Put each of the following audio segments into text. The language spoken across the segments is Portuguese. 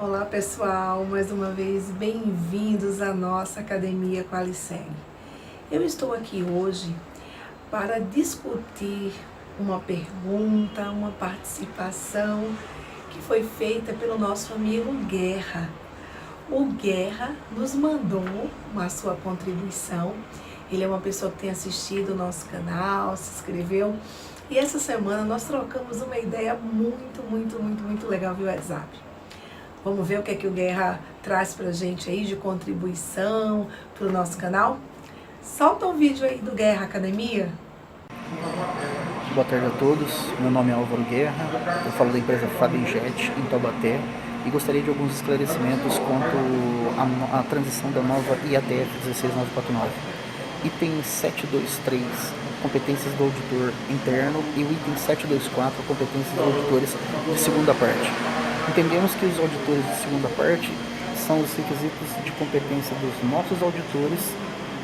Olá pessoal, mais uma vez bem-vindos à nossa Academia Qualiceg. Eu estou aqui hoje para discutir uma pergunta, uma participação que foi feita pelo nosso amigo Guerra. O Guerra nos mandou a sua contribuição. Ele é uma pessoa que tem assistido o nosso canal, se inscreveu. E essa semana nós trocamos uma ideia muito legal via WhatsApp. Vamos ver o que é que o Guerra traz pra gente aí de contribuição pro nosso canal? Solta um vídeo aí do Guerra Academia. Boa tarde a todos, meu nome é Álvaro Guerra, eu falo da empresa Fabinjet em Taubaté e gostaria de alguns esclarecimentos quanto à transição da nova IATF 16949. Item 723, competências do auditor interno, e o item 724, competências dos auditores de segunda parte. Entendemos que os auditores de segunda parte são os requisitos de competência dos nossos auditores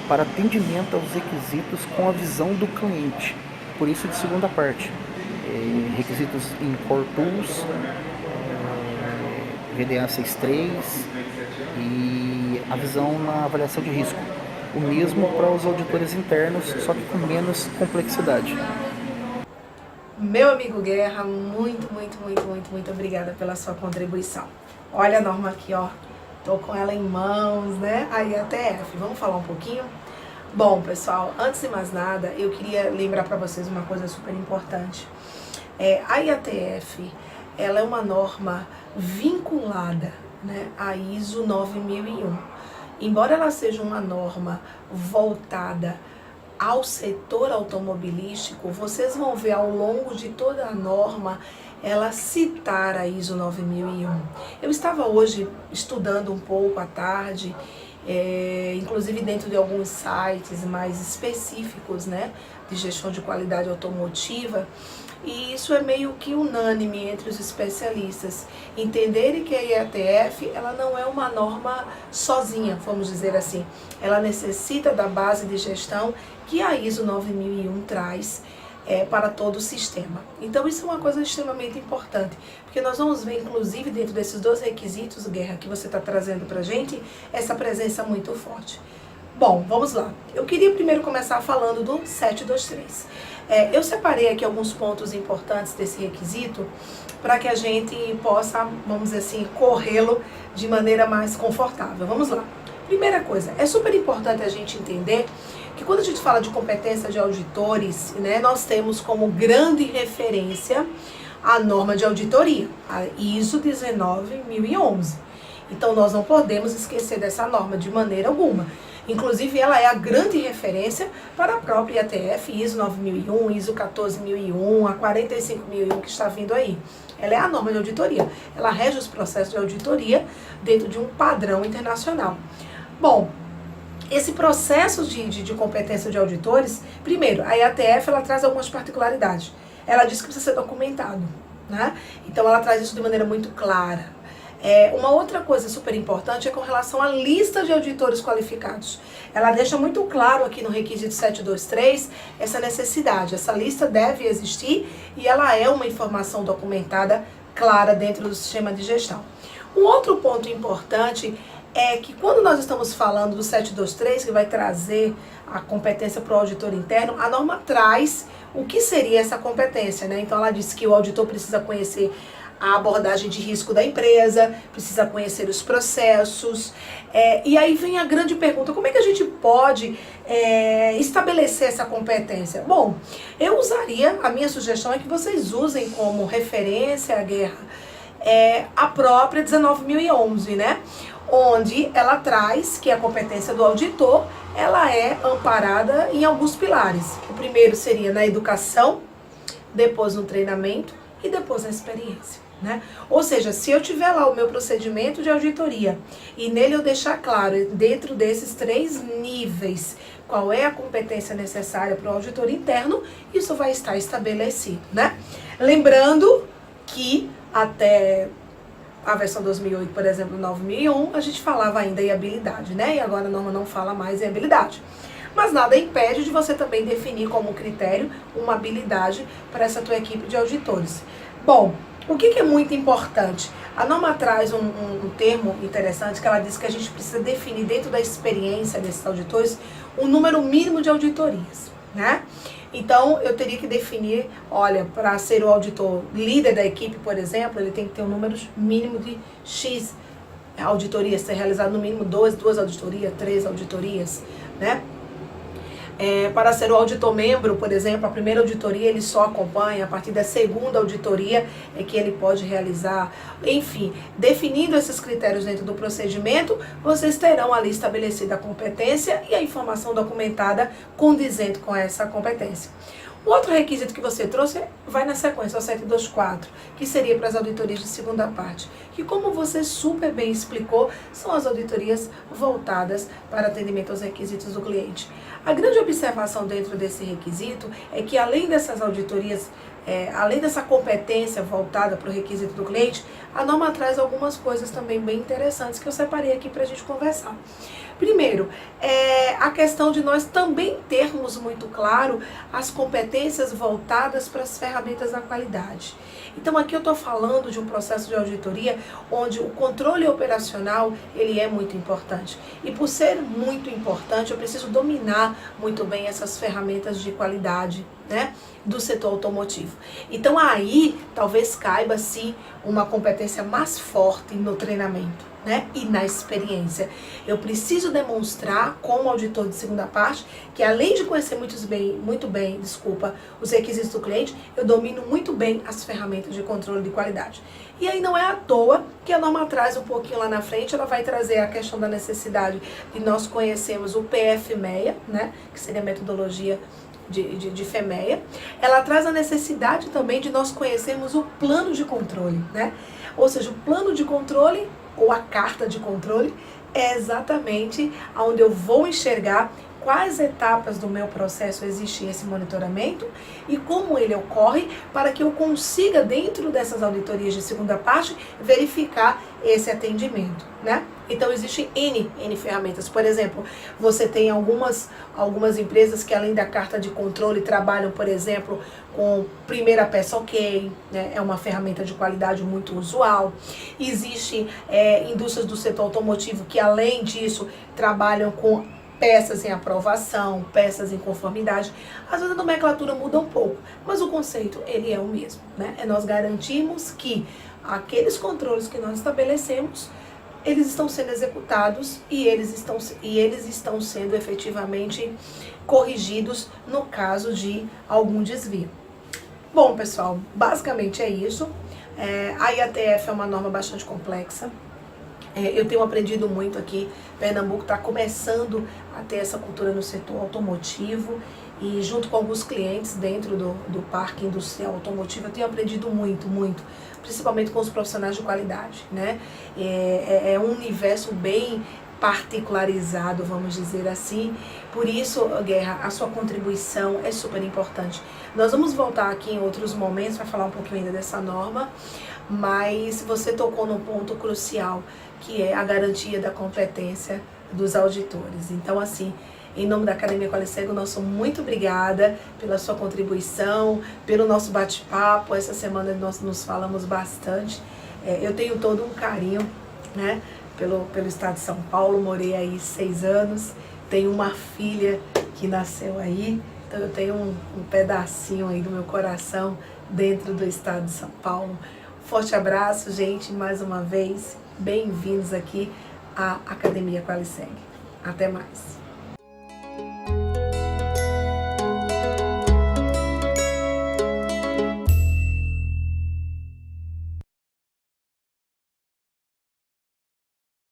para atendimento aos requisitos com a visão do cliente, por isso de segunda parte. Requisitos em Core Tools, VDA 63 e a visão na avaliação de risco. O mesmo para os auditores internos, só que com menos complexidade. Meu amigo Guerra, muito obrigada pela sua contribuição. Olha a norma aqui, ó. Tô com ela em mãos, né? A IATF. Vamos falar um pouquinho? Bom, pessoal, antes de mais nada, eu queria lembrar para vocês uma coisa super importante. A IATF, ela é uma norma vinculada, né, à ISO 9001. Embora ela seja uma norma voltada ao setor automobilístico, vocês vão ver ao longo de toda a norma ela citar a ISO 9001. Eu estava hoje estudando um pouco à tarde, inclusive dentro de alguns sites mais específicos, né, de gestão de qualidade automotiva, e isso é meio que unânime entre os especialistas, entenderem que a IATF ela não é uma norma sozinha, vamos dizer assim, ela necessita da base de gestão que a ISO 9001 traz para todo o sistema. Então isso é uma coisa extremamente importante, porque nós vamos ver inclusive dentro desses dois requisitos, Guerra, que você está trazendo para a gente, essa presença muito forte. Bom, vamos lá. Eu queria primeiro começar falando do 723. Eu separei aqui alguns pontos importantes desse requisito para que a gente possa, vamos dizer assim, corrê-lo de maneira mais confortável. Vamos lá. Primeira coisa, é super importante a gente entender que quando a gente fala de competência de auditores, né, nós temos como grande referência a norma de auditoria, a ISO 19011. Então nós não podemos esquecer dessa norma de maneira alguma. Inclusive ela é a grande referência para a própria IATF, ISO 9001, ISO 14001, a 45001 que está vindo aí. Ela é a norma de auditoria, ela rege os processos de auditoria dentro de um padrão internacional. Bom, esse processo de competência de auditores, primeiro, a IATF ela traz algumas particularidades. Ela diz que precisa ser documentado, né? Então ela traz isso de maneira muito clara. Uma outra coisa super importante é com relação à lista de auditores qualificados. Ela deixa muito claro aqui no requisito 723 essa necessidade. Essa lista deve existir e ela é uma informação documentada clara dentro do sistema de gestão. Um outro ponto importante é que quando nós estamos falando do 723, que vai trazer a competência para o auditor interno, a norma traz o que seria essa competência, né? Então ela diz que o auditor precisa conhecer a abordagem de risco da empresa, precisa conhecer os processos, e aí vem a grande pergunta, como é que a gente pode estabelecer essa competência? Bom, eu usaria, a minha sugestão é que vocês usem como referência, a Guerra, a própria 19011, né? Onde ela traz que a competência do auditor, ela é amparada em alguns pilares. O primeiro seria na educação, depois no treinamento e depois na experiência, né? Ou seja, se eu tiver lá o meu procedimento de auditoria e nele eu deixar claro, dentro desses 3 níveis, qual é a competência necessária para o auditor interno, isso vai estar estabelecido, né? Lembrando que até a versão 2008, por exemplo, 9001, a gente falava ainda em habilidade, né? E agora a norma não fala mais em habilidade. Mas nada impede de você também definir como critério uma habilidade para essa tua equipe de auditores. Bom, o que é muito importante? A norma traz um termo interessante que ela diz que a gente precisa definir dentro da experiência desses auditores um número mínimo de auditorias, né? Então, eu teria que definir, olha, para ser o auditor líder da equipe, por exemplo, ele tem que ter um número mínimo de X auditorias, ser realizado no mínimo duas auditorias, 3 auditorias, né? Para ser o auditor membro, por exemplo, a primeira auditoria ele só acompanha, a partir da segunda auditoria é que ele pode realizar. Enfim, definindo esses critérios dentro do procedimento, vocês terão ali estabelecida a competência e a informação documentada condizente com essa competência. O outro requisito que você trouxe vai na sequência, o 724, que seria para as auditorias de segunda parte, que como você super bem explicou, são as auditorias voltadas para atendimento aos requisitos do cliente. A grande observação dentro desse requisito é que além dessas auditorias, além dessa competência voltada para o requisito do cliente, a norma traz algumas coisas também bem interessantes que eu separei aqui para a gente conversar. Primeiro, a questão de nós também termos muito claro as competências voltadas para as ferramentas da qualidade. Então aqui eu estou falando de um processo de auditoria onde o controle operacional ele é muito importante. E por ser muito importante, eu preciso dominar muito bem essas ferramentas de qualidade, né, do setor automotivo. Então aí talvez caiba sim uma competência mais forte no treinamento, né, e na experiência. Eu preciso demonstrar como auditor de segunda parte que além de conhecer muito bem, os requisitos do cliente, eu domino muito bem as ferramentas de controle de qualidade. E aí não é à toa que a norma traz um pouquinho lá na frente, ela vai trazer a questão da necessidade de nós conhecermos o PFMEA, né, que seria a metodologia de FEMEA. Ela traz a necessidade também de nós conhecermos o plano de controle, né? Ou seja, o plano de controle ou a carta de controle é exatamente onde eu vou enxergar quais etapas do meu processo existe esse monitoramento e como ele ocorre para que eu consiga, dentro dessas auditorias de segunda parte, verificar esse atendimento, né? Então, existem N ferramentas. Por exemplo, você tem algumas empresas que, além da carta de controle, trabalham, por exemplo, com primeira peça ok, né? É uma ferramenta de qualidade muito usual. Existem indústrias do setor automotivo que, além disso, trabalham com peças em aprovação, peças em conformidade. Às vezes a nomenclatura muda um pouco, mas o conceito ele é o mesmo, né? É nós garantirmos que aqueles controles que nós estabelecemos, eles estão sendo executados e eles estão sendo efetivamente corrigidos no caso de algum desvio. Bom, pessoal, basicamente é isso. A IATF é uma norma bastante complexa. Eu tenho aprendido muito aqui. Pernambuco está começando a ter essa cultura no setor automotivo e junto com alguns clientes dentro do parque industrial automotivo, eu tenho aprendido muito, principalmente com os profissionais de qualidade, né? É um universo bem particularizado, vamos dizer assim. Por isso, Guerra, a sua contribuição é super importante. Nós vamos voltar aqui em outros momentos para falar um pouquinho ainda dessa norma, mas você tocou num ponto crucial, que é a garantia da competência dos auditores. Então, assim, em nome da Academia Qualiseg, nosso muito obrigada pela sua contribuição, pelo nosso bate-papo. Essa semana nós nos falamos bastante. Eu tenho todo um carinho, né, pelo estado de São Paulo. Morei aí 6 anos, tenho uma filha que nasceu aí, então eu tenho um pedacinho aí do meu coração dentro do estado de São Paulo. Forte abraço, gente, mais uma vez, bem-vindos aqui à Academia Qualiseg. Até mais.